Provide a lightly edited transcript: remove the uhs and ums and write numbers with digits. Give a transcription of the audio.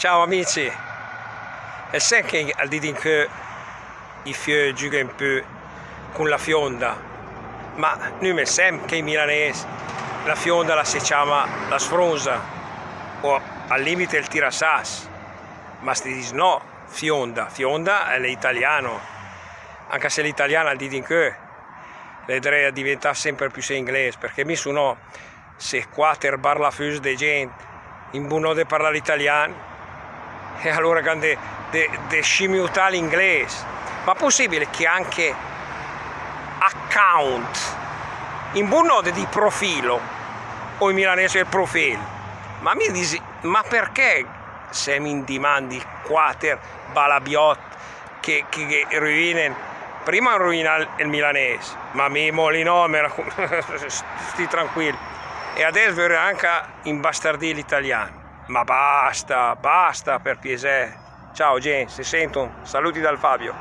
Ciao amici, è sempre che al dire che i fiori giocano un po' con la fionda, ma noi mi sempre che in milanese la fionda la si chiama la sfronza o al limite il tirasas, ma si dice no, fionda è l'italiano, anche se l'italiano al dire che vedrei diventare sempre più inglese, perché mi sono se qua ter parla fus de gente in buono di parlare italiano e allora quando de scimmiutare l'inglese, ma possibile che anche account in buono di profilo o in milanese il profilo, ma mi dici, ma perché se mi dimandi quater balabiot che ruinano prima rovina il milanese, ma mi molino sti tranquillo, e adesso vorrei anche imbastardire l'italiano. Ma basta per piacere. Ciao gente, si sentono, saluti dal Fabio.